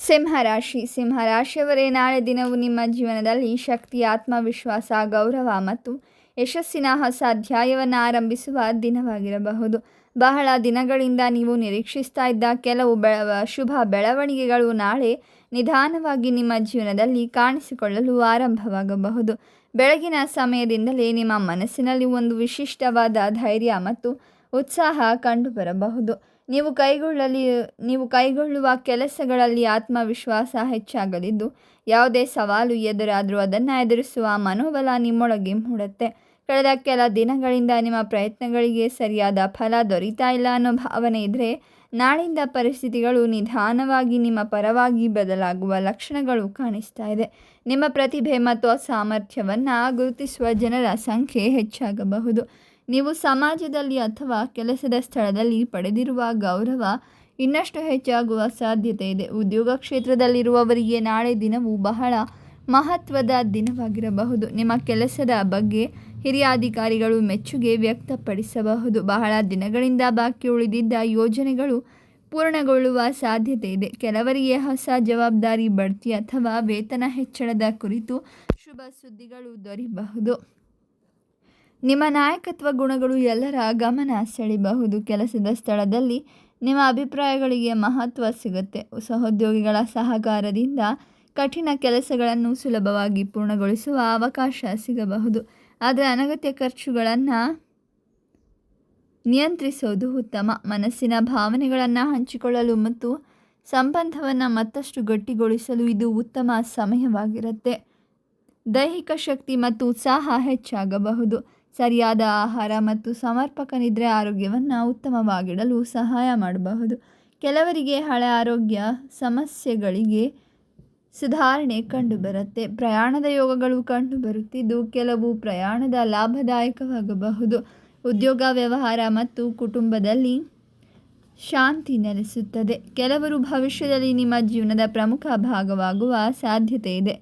ಸಿಂಹರಾಶಿಯವರೇ, ನಾಳೆ ದಿನವು ನಿಮ್ಮ ಜೀವನದಲ್ಲಿ ಶಕ್ತಿ, ಆತ್ಮವಿಶ್ವಾಸ, ಗೌರವ ಮತ್ತು ಯಶಸ್ಸಿನ ಹೊಸ ಅಧ್ಯಾಯವನ್ನು ಆರಂಭಿಸುವ ದಿನವಾಗಿರಬಹುದು. ಬಹಳ ದಿನಗಳಿಂದ ನೀವು ನಿರೀಕ್ಷಿಸ್ತಾ ಇದ್ದ ಕೆಲವು ಶುಭ ಬೆಳವಣಿಗೆಗಳು ನಾಳೆ ನಿಧಾನವಾಗಿ ನಿಮ್ಮ ಜೀವನದಲ್ಲಿ ಕಾಣಿಸಿಕೊಳ್ಳಲು ಆರಂಭವಾಗಬಹುದು. ಬೆಳಗಿನ ಸಮಯದಿಂದಲೇ ನಿಮ್ಮ ಮನಸ್ಸಿನಲ್ಲಿ ಒಂದು ವಿಶಿಷ್ಟವಾದ ಧೈರ್ಯ ಮತ್ತು ಉತ್ಸಾಹ ಕಂಡುಬರಬಹುದು. ನೀವು ಕೈಗೊಳ್ಳುವ ಕೆಲಸಗಳಲ್ಲಿ ಆತ್ಮವಿಶ್ವಾಸ ಹೆಚ್ಚಾಗಲಿದ್ದು, ಯಾವುದೇ ಸವಾಲು ಎದುರಾದರೂ ಅದನ್ನು ಎದುರಿಸುವ ಮನೋಬಲ ನಿಮ್ಮೊಳಗೆ ಮೂಡುತ್ತೆ. ಕಳೆದ ಕೆಲ ದಿನಗಳಿಂದ ನಿಮ್ಮ ಪ್ರಯತ್ನಗಳಿಗೆ ಸರಿಯಾದ ಫಲ ದೊರೀತಾ ಇಲ್ಲ ಅನ್ನೋ ಭಾವನೆ ಇದ್ದರೆ, ನಾಳಿಂದ ಪರಿಸ್ಥಿತಿಗಳು ನಿಧಾನವಾಗಿ ನಿಮ್ಮ ಪರವಾಗಿ ಬದಲಾಗುವ ಲಕ್ಷಣಗಳು ಕಾಣಿಸ್ತಾ ಇದೆ. ನಿಮ್ಮ ಪ್ರತಿಭೆ ಮತ್ತು ಸಾಮರ್ಥ್ಯವನ್ನು ಗುರುತಿಸುವ ಜನರ ಸಂಖ್ಯೆ ಹೆಚ್ಚಾಗಬಹುದು. ನೀವು ಸಮಾಜದಲ್ಲಿ ಅಥವಾ ಕೆಲಸದ ಸ್ಥಳದಲ್ಲಿ ಪಡೆದಿರುವ ಗೌರವ ಇನ್ನಷ್ಟು ಹೆಚ್ಚಾಗುವ ಸಾಧ್ಯತೆ ಇದೆ. ಉದ್ಯೋಗ ಕ್ಷೇತ್ರದಲ್ಲಿರುವವರಿಗೆ ನಾಳೆ ದಿನವು ಬಹಳ ಮಹತ್ವದ ದಿನವಾಗಿರಬಹುದು. ನಿಮ್ಮ ಕೆಲಸದ ಬಗ್ಗೆ ಹಿರಿಯ ಅಧಿಕಾರಿಗಳು ಮೆಚ್ಚುಗೆ ವ್ಯಕ್ತಪಡಿಸಬಹುದು. ಬಹಳ ದಿನಗಳಿಂದ ಬಾಕಿ ಉಳಿದಿದ್ದ ಯೋಜನೆಗಳು ಪೂರ್ಣಗೊಳ್ಳುವ ಸಾಧ್ಯತೆ ಇದೆ. ಕೆಲವರಿಗೆ ಹೊಸ ಜವಾಬ್ದಾರಿ, ಬಡ್ತಿ ಅಥವಾ ವೇತನ ಹೆಚ್ಚಳದ ಕುರಿತು ಶುಭ ಸುದ್ದಿಗಳು ದೊರೆಯಬಹುದು. ನಿಮ್ಮ ನಾಯಕತ್ವ ಗುಣಗಳು ಎಲ್ಲರ ಗಮನ ಸೆಳೆಯಬಹುದು. ಕೆಲಸದ ಸ್ಥಳದಲ್ಲಿ ನಿಮ್ಮ ಅಭಿಪ್ರಾಯಗಳಿಗೆ ಮಹತ್ವ ಸಿಗುತ್ತೆ. ಸಹೋದ್ಯೋಗಿಗಳ ಸಹಕಾರದಿಂದ ಕಠಿಣ ಕೆಲಸಗಳನ್ನು ಸುಲಭವಾಗಿ ಪೂರ್ಣಗೊಳಿಸುವ ಅವಕಾಶ ಸಿಗಬಹುದು. ಆದರೆ ಅನಗತ್ಯ ಖರ್ಚುಗಳನ್ನು ನಿಯಂತ್ರಿಸೋದು ಉತ್ತಮ. ಮನಸ್ಸಿನ ಭಾವನೆಗಳನ್ನು ಹಂಚಿಕೊಳ್ಳಲು ಮತ್ತು ಸಂಬಂಧವನ್ನು ಮತ್ತಷ್ಟು ಗಟ್ಟಿಗೊಳಿಸಲು ಇದು ಉತ್ತಮ ಸಮಯವಾಗಿರುತ್ತೆ. ದೈಹಿಕ ಶಕ್ತಿ ಮತ್ತು ಉತ್ಸಾಹ ಹೆಚ್ಚಾಗಬಹುದು. ಸರಿಯಾದ ಆಹಾರ ಮತ್ತು ಸಮರ್ಪಕ ನಿದ್ರೆ ಆರೋಗ್ಯವನ್ನು ಉತ್ತಮವಾಗಿಡಲು ಸಹಾಯ ಮಾಡಬಹುದು. ಕೆಲವರಿಗೆ ಹಳೆ ಆರೋಗ್ಯ ಸಮಸ್ಯೆಗಳಿಗೆ ಸುಧಾರಣೆ ಕಂಡುಬರುತ್ತೆ. ಪ್ರಯಾಣದ ಯೋಗಗಳು ಕಂಡುಬರುತ್ತಿದ್ದು, ಕೆಲವು ಪ್ರಯಾಣದ ಲಾಭದಾಯಕವಾಗಬಹುದು. ಉದ್ಯೋಗ, ವ್ಯವಹಾರ ಮತ್ತು ಕುಟುಂಬದಲ್ಲಿ ಶಾಂತಿ ನೆಲೆಸುತ್ತದೆ. ಕೆಲವರು ಭವಿಷ್ಯದಲ್ಲಿ ನಿಮ್ಮ ಜೀವನದ ಪ್ರಮುಖ ಭಾಗವಾಗುವ ಸಾಧ್ಯತೆ ಇದೆ.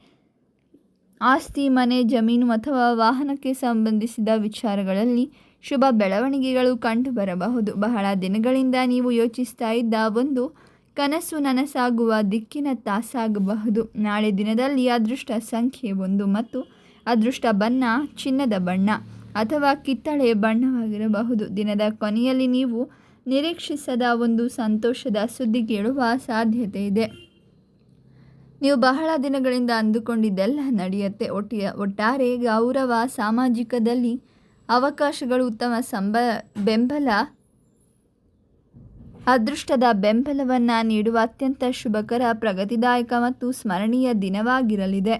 ಆಸ್ತಿ, ಮನೆ, ಜಮೀನು ಅಥವಾ ವಾಹನಕ್ಕೆ ಸಂಬಂಧಿಸಿದ ವಿಚಾರಗಳಲ್ಲಿ ಶುಭ ಬೆಳವಣಿಗೆಗಳು ಕಂಡುಬರಬಹುದು. ಬಹಳ ದಿನಗಳಿಂದ ನೀವು ಯೋಚಿಸ್ತಾ ಇದ್ದ ಒಂದು ಕನಸು ನನಸಾಗುವ ದಿಕ್ಕಿನತ್ತ ಸಾಗಬಹುದು. ನಾಳೆ ದಿನದಲ್ಲಿ ಅದೃಷ್ಟ ಸಂಖ್ಯೆ 1 ಮತ್ತು ಅದೃಷ್ಟ ಬಣ್ಣ ಚಿನ್ನದ ಬಣ್ಣ ಅಥವಾ ಕಿತ್ತಳೆ ಬಣ್ಣವಾಗಿರಬಹುದು. ದಿನದ ಕೊನೆಯಲ್ಲಿ ನೀವು ನಿರೀಕ್ಷಿಸದ ಒಂದು ಸಂತೋಷದ ಸುದ್ದಿ ಕೇಳುವ ಸಾಧ್ಯತೆ ಇದೆ. ನೀವು ಬಹಳ ದಿನಗಳಿಂದ ಅಂದುಕೊಂಡಿದ್ದೆಲ್ಲ ನಡೆಯುತ್ತೆ. ಒಟ್ಟಾರೆ ಗೌರವ, ಸಾಮಾಜಿಕದಲ್ಲಿ ಅವಕಾಶಗಳು, ಉತ್ತಮ ಬೆಂಬಲ, ಅದೃಷ್ಟದ ಬೆಂಬಲವನ್ನು ನೀಡುವ ಅತ್ಯಂತ ಶುಭಕರ, ಪ್ರಗತಿದಾಯಕ ಮತ್ತು ಸ್ಮರಣೀಯ ದಿನವಾಗಿರಲಿದೆ.